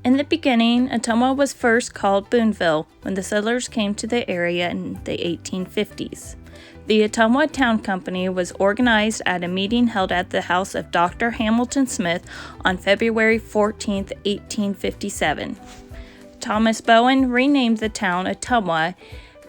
In the beginning, Ottumwa was first called Boonville when the settlers came to the area in the 1850s. The Ottumwa Town Company was organized at a meeting held at the house of Dr. Hamilton Smith on February 14, 1857. Thomas Bowen renamed the town Ottumwa,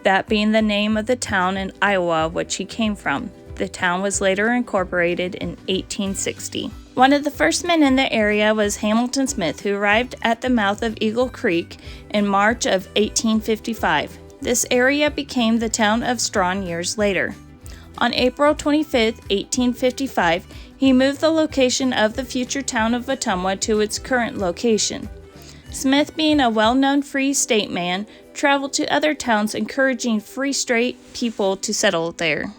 that being the name of the town in Iowa which he came from. The town was later incorporated in 1860. One of the first men in the area was Hamilton Smith, who arrived at the mouth of Eagle Creek in March of 1855. This area became the town of Strawn years later. On April 25, 1855, he moved the location of the future town of Ottumwa to its current location. Smith, being a well-known Free State man, traveled to other towns encouraging Free State people to settle there.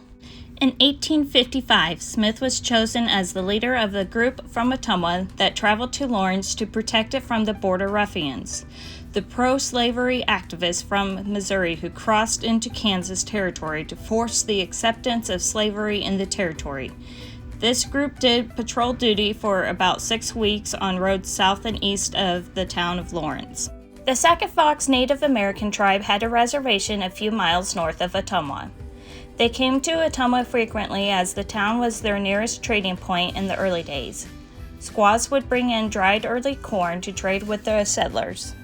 In 1855, Smith was chosen as the leader of the group from Ottumwa that traveled to Lawrence to protect it from the border ruffians, the pro-slavery activists from Missouri who crossed into Kansas territory to force the acceptance of slavery in the territory. This group did patrol duty for about 6 weeks on roads south and east of the town of Lawrence. The Sac-a-Fox Native American tribe had a reservation a few miles north of Ottumwa. They came to Ottumwa frequently as the town was their nearest trading point in the early days. Squaws would bring in dried early corn to trade with the settlers.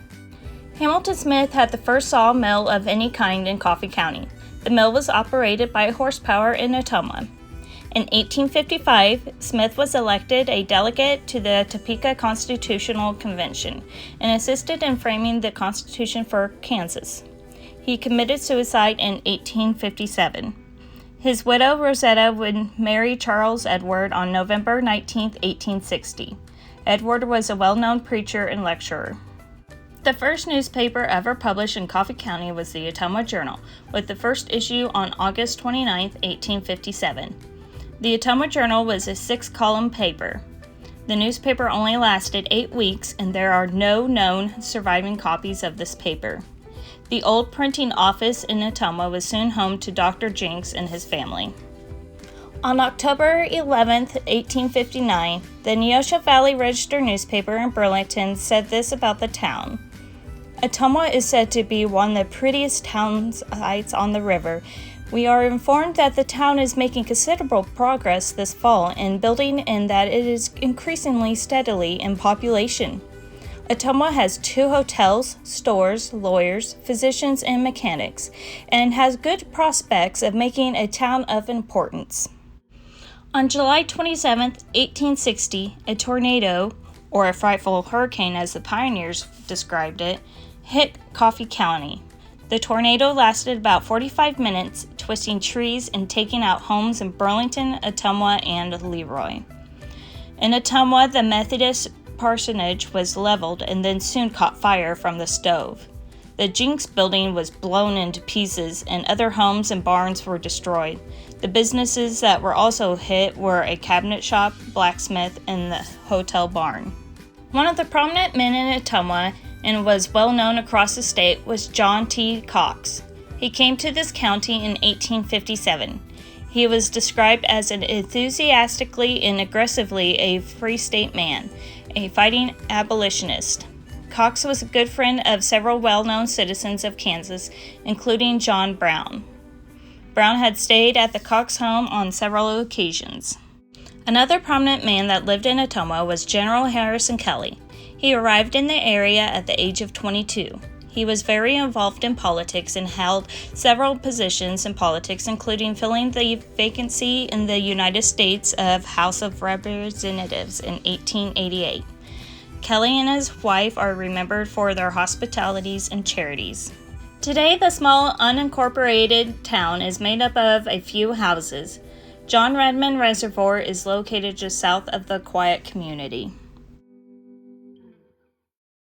Hamilton Smith had the first sawmill of any kind in Coffey County. The mill was operated by horsepower in Ottumwa. In 1855, Smith was elected a delegate to the Topeka Constitutional Convention and assisted in framing the Constitution for Kansas. He committed suicide in 1857. His widow, Rosetta, would marry Charles Edward on November 19, 1860. Edward was a well-known preacher and lecturer. The first newspaper ever published in Coffey County was the Ottumwa Journal, with the first issue on August 29, 1857. The Ottumwa Journal was a 6-column paper. The newspaper only lasted 8 weeks, and there are no known surviving copies of this paper. The old printing office in Ottumwa was soon home to Dr. Jenks and his family. On October 11, 1859, the Neosho Valley Register newspaper in Burlington said this about the town. Ottumwa is said to be one of the prettiest town sites on the river. We are informed that the town is making considerable progress this fall in building and that it is increasingly steadily in population. Ottumwa has 2 hotels, stores, lawyers, physicians, and mechanics, and has good prospects of making a town of importance. On July 27, 1860, a tornado, or a frightful hurricane as the pioneers described it, hit Coffey County. The tornado lasted about 45 minutes, twisting trees and taking out homes in Burlington, Ottumwa, and Leroy. In Ottumwa, the Methodist parsonage was leveled and then soon caught fire from the stove. The Jenks building was blown into pieces and other homes and barns were destroyed. The businesses that were also hit were a cabinet shop, blacksmith, and the hotel barn. One of the prominent men in Ottumwa and was well known across the state was John T. Cox. He came to this county in 1857. He was described as an enthusiastically and aggressively a Free State man, a fighting abolitionist. Cox was a good friend of several well-known citizens of Kansas, including John Brown. Brown had stayed at the Cox home on several occasions. Another prominent man that lived in Ottumwa was General Harrison Kelly. He arrived in the area at the age of 22. He was very involved in politics and held several positions in politics, including filling the vacancy in the United States of House of Representatives in 1888. Kelly and his wife are remembered for their hospitalities and charities. Today, the small, unincorporated town is made up of a few houses. John Redmond Reservoir is located just south of the quiet community.